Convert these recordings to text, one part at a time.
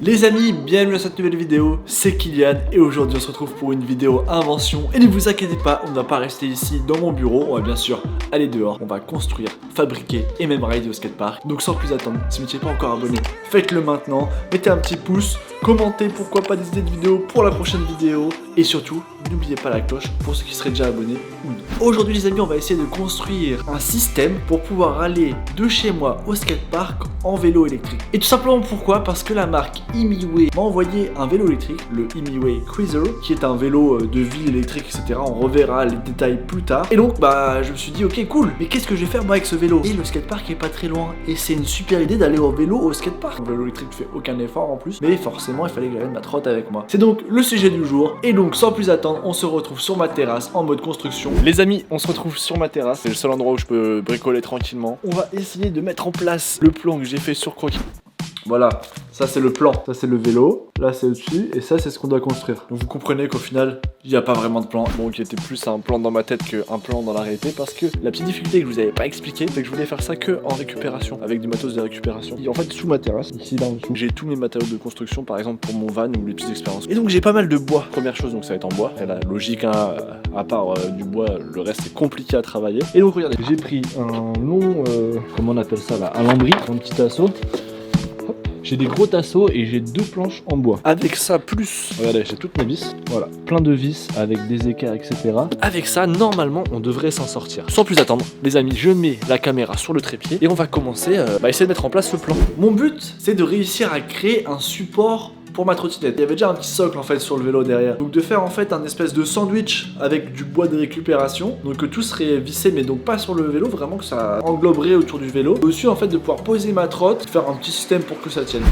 Les amis, bienvenue dans cette nouvelle vidéo, c'est Kylian et aujourd'hui on se retrouve pour une vidéo invention. Et ne vous inquiétez pas, on ne va pas rester ici dans mon bureau, on va bien sûr aller dehors, on va construire, fabriquer et même rider au skatepark. Donc sans plus attendre, si vous n'êtes pas encore abonné, faites-le maintenant, mettez un petit pouce, commentez pourquoi pas des idées de vidéos pour la prochaine vidéo et surtout, n'oubliez pas la cloche pour ceux qui seraient déjà abonnés ou non. Aujourd'hui les amis, on va essayer de construire un système pour pouvoir aller de chez moi au skatepark en vélo électrique. Et tout simplement pourquoi? Parce que la marque Imiway m'a envoyé un vélo électrique, le Imiway Cruiser, qui est un vélo de ville électrique, etc. On reverra les détails plus tard. Et donc, je me suis dit, ok, cool, mais qu'est-ce que je vais faire moi avec ce vélo? Et le skatepark est pas très loin. Et c'est une super idée d'aller au vélo au skatepark. Le vélo électrique fait aucun effort en plus, mais forcément, il fallait que j'amène ma trotte avec moi. C'est donc le sujet du jour. Et donc, sans plus attendre, on se retrouve sur ma terrasse en mode construction. Les amis, on se retrouve sur ma terrasse. C'est le seul endroit où je peux bricoler tranquillement. On va essayer de mettre en place le plan que j'ai fait sur Croquis. Voilà, ça c'est le plan, ça c'est le vélo, là c'est au-dessus et ça c'est ce qu'on doit construire. Donc vous comprenez qu'au final, il n'y a pas vraiment de plan. Bon, qui était plus un plan dans ma tête qu'un plan dans la réalité parce que la petite difficulté que je vous avais pas expliqué, c'est que je voulais faire ça que en récupération, avec du matos de récupération. Et en fait, sous ma terrasse, ici là en dessous, j'ai tous mes matériaux de construction, par exemple pour mon van ou les petites expériences. Et donc j'ai pas mal de bois. Première chose, donc ça va être en bois. Et la logique, hein, à part du bois, le reste c'est compliqué à travailler. Et donc regardez, j'ai pris un long, comment on appelle ça là, un lambris, un petit assaut. J'ai des gros tasseaux et j'ai 2 planches en bois. Avec ça, plus, regardez, j'ai toutes mes vis. Voilà, plein de vis avec des écarts, etc. Avec ça, normalement, on devrait s'en sortir. Sans plus attendre, les amis, je mets la caméra sur le trépied et on va commencer à essayer de mettre en place ce plan. Mon but, c'est de réussir à créer un support pour ma trottinette. Il y avait déjà un petit socle en fait sur le vélo derrière. Donc de faire en fait un espèce de sandwich avec du bois de récupération. Donc que tout serait vissé mais donc pas sur le vélo, vraiment que ça engloberait autour du vélo. Au-dessus en fait de pouvoir poser ma trotte, faire un petit système pour que ça tienne.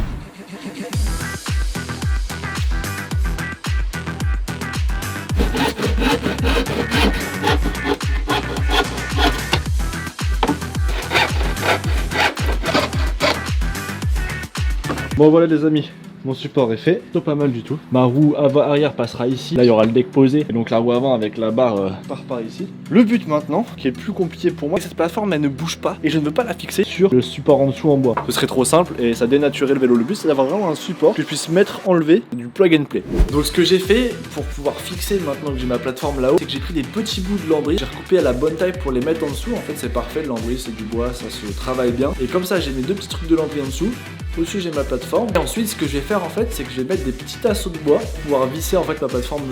Bon voilà les amis, mon support est fait, c'est pas mal du tout. Ma roue arrière passera ici, là il y aura le deck posé, et donc la roue avant avec la barre part par ici. Le but maintenant, qui est le plus compliqué pour moi, c'est que cette plateforme elle ne bouge pas, et je ne veux pas la fixer sur le support en dessous en bois. Ce serait trop simple, et ça dénaturerait le vélo. Le but c'est d'avoir vraiment un support que je puisse mettre, enlever, du plug and play. Donc ce que j'ai fait, pour pouvoir fixer maintenant que j'ai ma plateforme là-haut, c'est que j'ai pris des petits bouts de lambris, j'ai recoupé à la bonne taille pour les mettre en dessous. En fait c'est parfait, le lambris c'est du bois, ça se travaille bien. Et comme ça j'ai mes 2 petits trucs de lambris en dessous. Au-dessus j'ai ma plateforme et ensuite ce que je vais faire en fait c'est que je vais mettre des petits tasseaux de bois pour pouvoir visser en fait ma plateforme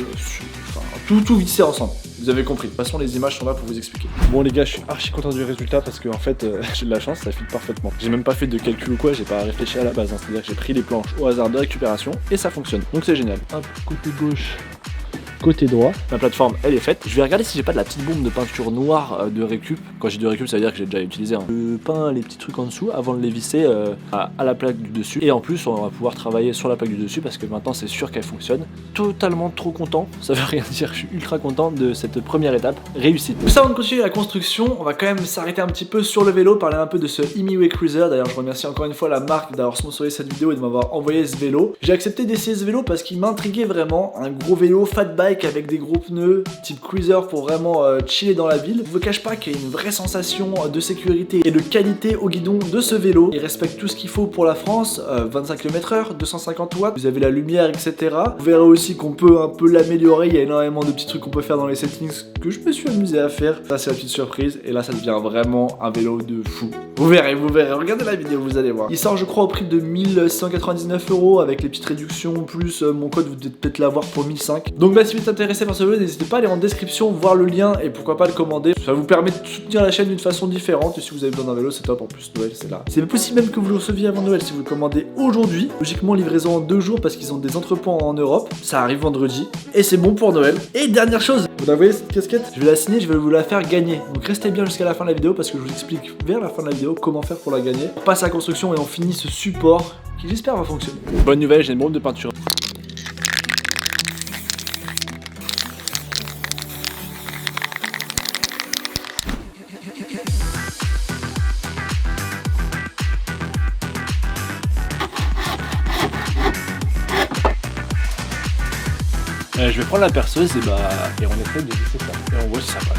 tout visser ensemble. Vous avez compris, de toute façon les images sont là pour vous expliquer. Bon les gars, je suis archi content du résultat parce que en fait j'ai de la chance, ça fit parfaitement. J'ai même pas fait de calcul ou quoi, j'ai pas réfléchi à la base, hein. C'est-à-dire que j'ai pris les planches au hasard de récupération et ça fonctionne. Donc c'est génial. Hop, côté gauche, côté droit, ma plateforme elle est faite. Je vais regarder si j'ai pas de la petite bombe de peinture noire de récup. Quand j'ai de récup ça veut dire que j'ai déjà utilisé Je peins les petits trucs en dessous avant de les visser à la plaque du dessus. Et en plus on va pouvoir travailler sur la plaque du dessus parce que maintenant c'est sûr qu'elle fonctionne. Totalement trop content, ça veut rien dire, je suis ultra content de cette première étape réussite. Pour ça avant de continuer la construction, on va quand même s'arrêter un petit peu sur le vélo, parler un peu de ce Imiway Cruiser. D'ailleurs je remercie encore une fois la marque d'avoir sponsorisé cette vidéo et de m'avoir envoyé ce vélo. J'ai accepté d'essayer ce vélo parce qu'il m'intriguait vraiment, un gros vélo fat bike avec des gros pneus type cruiser pour vraiment chiller dans la ville. Je vous cache pas qu'il y a une vraie sensation de sécurité et de qualité au guidon de ce vélo. Il respecte tout ce qu'il faut pour la France, 25 km/h, 250 watts, vous avez la lumière, etc. Vous verrez aussi qu'on peut un peu l'améliorer, il y a énormément de petits trucs qu'on peut faire dans les settings que je me suis amusé à faire. Ça c'est la petite surprise et là ça devient vraiment un vélo de fou. Vous verrez, regardez la vidéo, vous allez voir. Il sort je crois au prix de 1699 € avec les petites réductions, plus mon code vous devez peut-être l'avoir pour 1005. Donc si vous êtes intéressé par ce vélo, n'hésitez pas à aller en description, voir le lien et pourquoi pas le commander. Ça vous permet de soutenir la chaîne d'une façon différente et si vous avez besoin d'un vélo c'est top, en plus Noël c'est là. C'est possible même que vous le receviez avant Noël si vous le commandez aujourd'hui. Logiquement livraison en 2 jours parce qu'ils ont des entrepôts en Europe. Ça arrive vendredi et c'est bon pour Noël. Et dernière chose, vous voyez cette casquette? Je vais la signer, je vais vous la faire gagner. Donc restez bien jusqu'à la fin de la vidéo parce que je vous explique vers la fin de la vidéo comment faire pour la gagner. On passe à la construction et on finit ce support qui j'espère va fonctionner. Bonne nouvelle, j'ai une bombe de peinture. Je vais prendre la perceuse et on essaie de visser ça. Et on voit si ça passe.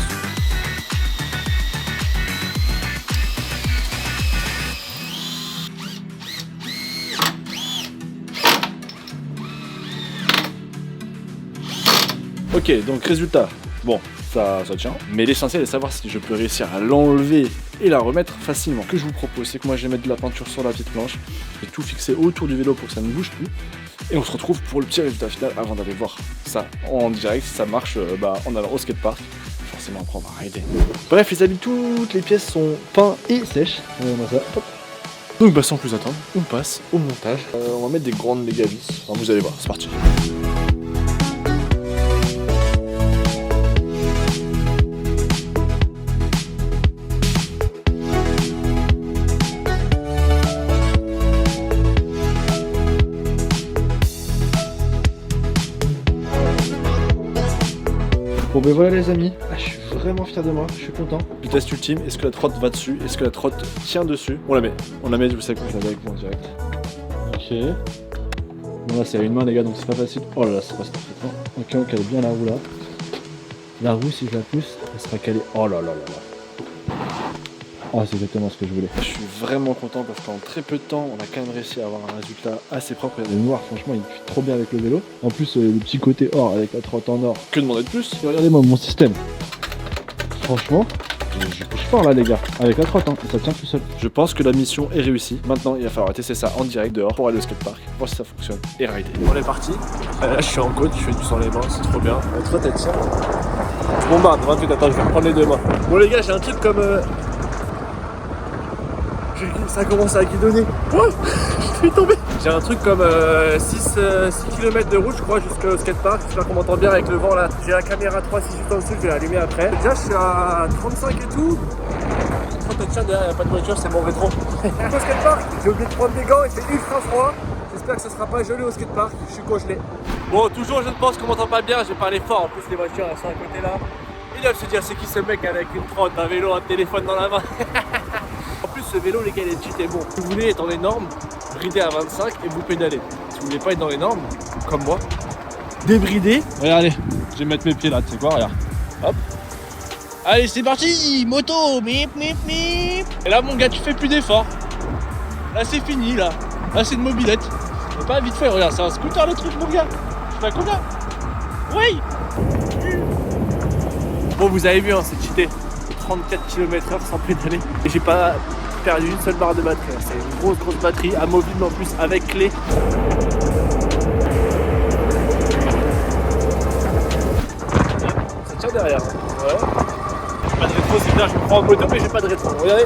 Ok, donc résultat, bon, ça tient. Mais l'essentiel est de savoir si je peux réussir à l'enlever et la remettre facilement. Ce que je vous propose, c'est que moi je vais mettre de la peinture sur la petite planche. Je vais tout fixer autour du vélo pour que ça ne bouge plus. Et on se retrouve pour le petit résultat final avant d'aller voir ça en direct. Si ça marche en allant au skatepark. Forcément après on va rider. Bref les amis, toutes les pièces sont peintes et sèches. On va ça. Hop. Donc sans plus attendre, on passe au montage. On va mettre des grandes méga vis. Enfin, vous allez voir, c'est parti. Bon ben voilà les amis, je suis vraiment fier de moi, je suis content. Le test ultime, est-ce que la trotte va dessus? Est-ce que la trotte tient dessus? On la met, vous savez que vous l'avez avec moi en direct. Ok. Bon là c'est à une main les gars donc c'est pas facile. Oh là là ça passe parfaitement. Ok on cale bien la roue là. La roue si je la pousse, elle sera calée. Oh là là là là. Oh c'est exactement ce que je voulais. Je suis vraiment content parce qu'en très peu de temps on a quand même réussi à avoir un résultat assez propre. Le noir franchement il fit trop bien avec le vélo. En plus le petit côté or avec la trotte en or. Que demander de plus? Et regardez-moi mon système. Franchement, je bouge pas là les gars. Avec la trotte ça tient tout seul. Je pense que la mission est réussie. Maintenant il va falloir tester ça en direct dehors pour aller au skatepark. Voir si ça fonctionne et rider. On est parti. Là je suis en côte, je fais du sang les mains, c'est trop bien. La trotte elle tient. Je bombarde, 28, attends je vais reprendre les deux mains. Bon les gars j'ai un truc comme... Ça commence à guidonner. Oh je suis tombé. J'ai un truc comme 6 km de route je crois jusqu'au skatepark. J'espère qu'on m'entend bien avec le vent là. J'ai la caméra 368 en dessous, je vais l'allumer après. Déjà je suis à 35 et tout. Quand tiens derrière, il n'y a pas de voiture, c'est mon rétro. Au skatepark, j'ai oublié de prendre des gants, il fait ultra froid. J'espère que ça sera pas gelé au skatepark, je suis congelé. Bon toujours je ne pense qu'on m'entend pas bien, j'ai parlé fort. En plus les voitures elles sont à côté là. Ils doivent se dire c'est qui ce mec avec une trotte, un vélo, un téléphone dans la main. En plus ce vélo les gars il est cheat et bon. Si vous voulez être dans les normes, brider à 25 et vous pédaler. Si vous voulez pas être dans les normes, comme moi, débrider. Regardez, je vais mettre mes pieds là, tu sais quoi, regarde. Hop. Allez c'est parti, moto, mip mip mip. Et là mon gars tu fais plus d'efforts. Là c'est fini là. Là c'est une mobilette. C'est pas vite fait, regarde, c'est un scooter le truc mon gars. Je fais à combien? Oui. Bon vous avez vu hein, c'est cheaté. 34 km/h sans pédaler et j'ai pas perdu une seule barre de batterie. C'est une grosse batterie amovible en plus avec clé. Ça tient derrière. Ouais. J'ai pas de rétro, c'est bien, je me prends en moto mais j'ai pas de rétro. Regardez.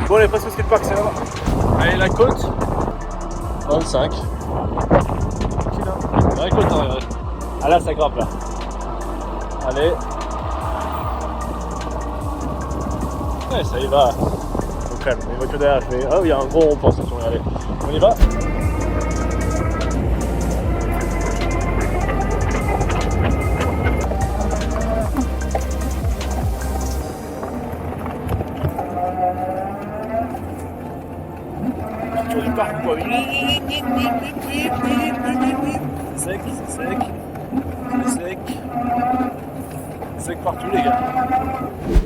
Bon allez passe au skatepark, c'est là-bas. Allez la côte. 25. Tranquille hein. La côte hein, ouais. Ah là ça grimpe là. Allez. Ouais, ça y va. Au calme. Les voitures derrière, je fais. Oh, il y a un gros rond-point, ça tourne. Allez. On y va. Tour du parc, quoi. Sec, sec. Sec. Sec partout les gars.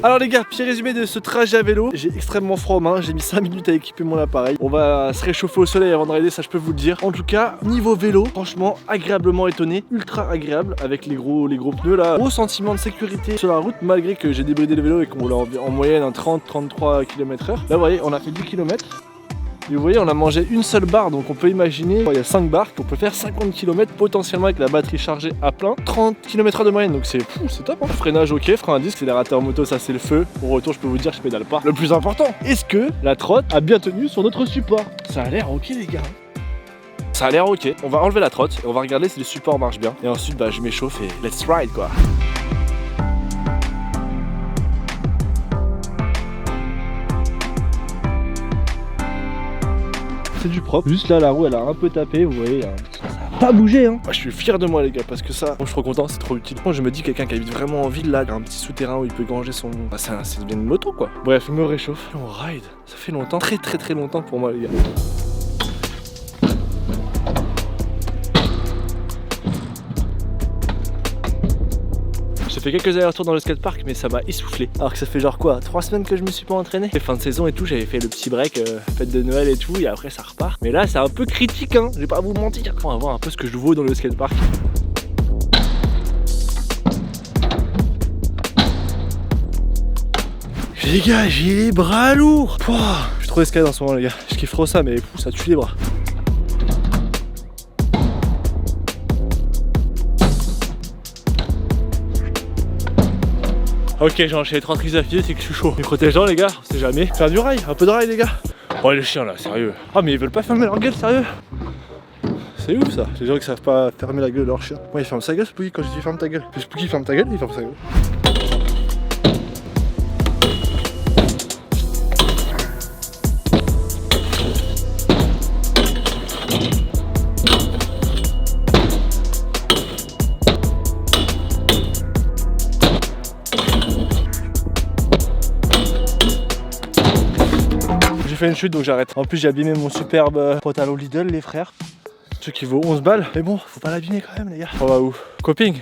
Alors les gars, petit résumé de ce trajet à vélo. J'ai extrêmement froid aux mains, j'ai mis 5 minutes à équiper mon appareil. On va se réchauffer au soleil avant de rider, ça je peux vous le dire. En tout cas, niveau vélo, franchement, agréablement étonné. Ultra agréable avec les gros pneus là. Gros sentiment de sécurité sur la route malgré que j'ai débridé le vélo et qu'on roule en moyenne un 30-33 km/h. Là vous voyez, on a fait 10 km. Et vous voyez, on a mangé une seule barre, donc on peut imaginer, il y a 5 barres, qu'on peut faire 50 km potentiellement avec la batterie chargée à plein, 30 km/h de moyenne, donc c'est top hein. Freinage ok, frein à disque, accélérateur moto, ça c'est le feu. Au retour, je peux vous dire, je pédale pas. Le plus important, est-ce que la trotte a bien tenu sur notre support? Ça a l'air ok les gars. Ça a l'air ok, on va enlever la trotte et on va regarder si le support marche bien. Et ensuite, je m'échauffe et let's ride quoi. C'est du propre, juste là la roue elle a un peu tapé, vous voyez, ça a pas bougé hein. Moi, je suis fier de moi les gars parce que ça, moi, je suis trop content, c'est trop utile. Moi je me dis quelqu'un qui habite vraiment en ville là, un petit souterrain où il peut granger son... c'est bien une moto quoi. Bref, je me réchauffe, on ride, ça fait longtemps, très longtemps pour moi les gars. J'ai fait quelques allers-retours dans le skatepark, mais ça m'a essoufflé. Alors que ça fait genre quoi, 3 semaines que je me suis pas entraîné. C'est fin de saison et tout, j'avais fait le petit break, fête de Noël et tout, et après ça repart. Mais là c'est un peu critique, hein, je vais pas vous mentir. On va voir un peu ce que je vaux dans le skatepark. Les gars, j'ai les bras lourds. Pouah, je suis trop escalade en ce moment les gars. Je kiffe trop ça, mais ça tue les bras. Ok, j'ai enchaîné 3 tricks d'affilée, c'est que je suis chaud. Les protège-dents les gars, on sait jamais. Faire du rail, un peu de rail les gars. Oh les chiens là, sérieux. Ah mais ils veulent pas fermer leur gueule, sérieux. C'est ouf ça, les gens qui savent pas fermer la gueule de leur chien. Moi il ferme sa gueule Spooky quand je dis ferme ta gueule. Puis Spooky ferme ta gueule, il ferme sa gueule. J'ai fait une chute donc j'arrête. En plus j'ai abîmé mon superbe pantalon Lidl les frères. Ce qui vaut 11 balles. Mais bon, faut pas l'abîmer quand même les gars. On va où? Coping.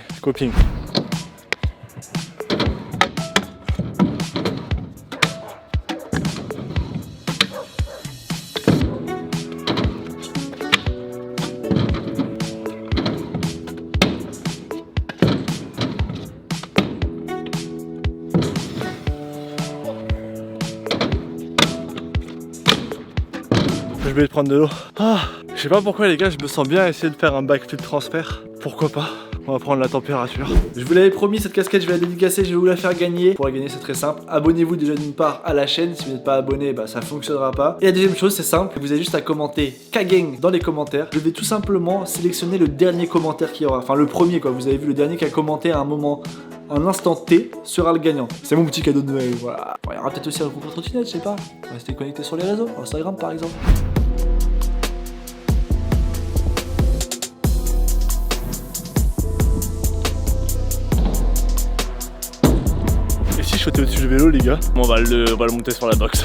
Je vais prendre de l'eau. Ah, je sais pas pourquoi les gars, je me sens bien à essayer de faire un backflip transfert. Pourquoi pas? On va prendre la température. Je vous l'avais promis, cette casquette je vais la dédicacer, je vais vous la faire gagner. Pour la gagner c'est très simple, abonnez-vous déjà d'une part à la chaîne. Si vous n'êtes pas abonné, bah ça fonctionnera pas. Et la deuxième chose c'est simple, vous avez juste à commenter K-Gang dans les commentaires. Je vais tout simplement sélectionner le dernier commentaire qu'il y aura. Enfin le premier quoi, vous avez vu le dernier qui a commenté à un moment, un instant T sera le gagnant. C'est mon petit cadeau de Noël, voilà. Il y aura peut-être aussi un concours trottinette, je sais pas. Restez connectés sur les réseaux, Instagram par exemple. Et si je sautais au-dessus du vélo les gars, on va le monter sur la box.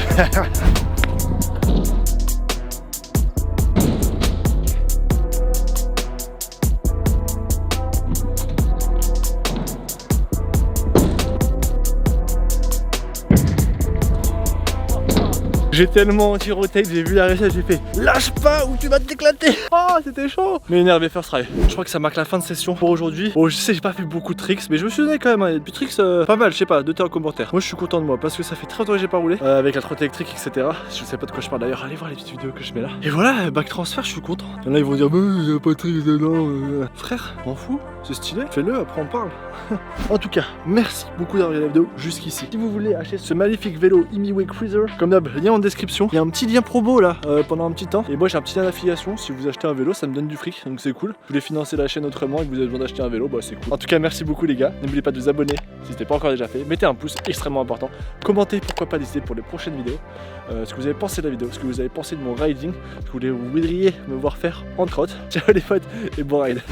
J'ai tellement anti-rotate, j'ai vu la recette, j'ai fait lâche pas ou tu vas t'éclater. Oh c'était chaud. Mais énervé first try. Je crois que ça marque la fin de session pour aujourd'hui. Bon je sais j'ai pas fait beaucoup de tricks, mais je me suis donné quand même des tricks pas mal, je sais pas, notez en commentaire. Moi je suis content de moi parce que ça fait très longtemps que j'ai pas roulé avec la trotte électrique etc. Je sais pas de quoi je parle d'ailleurs, allez voir les petites vidéos que je mets là. Et voilà, back transfert, je suis content. Il y en a ils vont dire bah il y a pas de tricks dedans. Frère, m'en fous, c'est stylé, fais-le, après on parle. En tout cas, merci beaucoup d'avoir regardé la vidéo jusqu'ici. Si vous voulez acheter ce magnifique vélo Imiway Cruiser, comme d'hab, lien en description. Il y a un petit lien promo là pendant un petit temps. Et moi j'ai un petit lien d'affiliation. Si vous achetez un vélo, ça me donne du fric, donc c'est cool. Vous voulez financer la chaîne autrement et que vous avez besoin d'acheter un vélo, bah c'est cool. En tout cas, merci beaucoup les gars. N'oubliez pas de vous abonner si ce n'est pas encore déjà fait. Mettez un pouce, extrêmement important. Commentez, pourquoi pas décider pour les prochaines vidéos. Ce que vous avez pensé de la vidéo, ce que vous avez pensé de mon riding, ce que vous voudriez me voir faire en crotte. Ciao les potes et bon ride.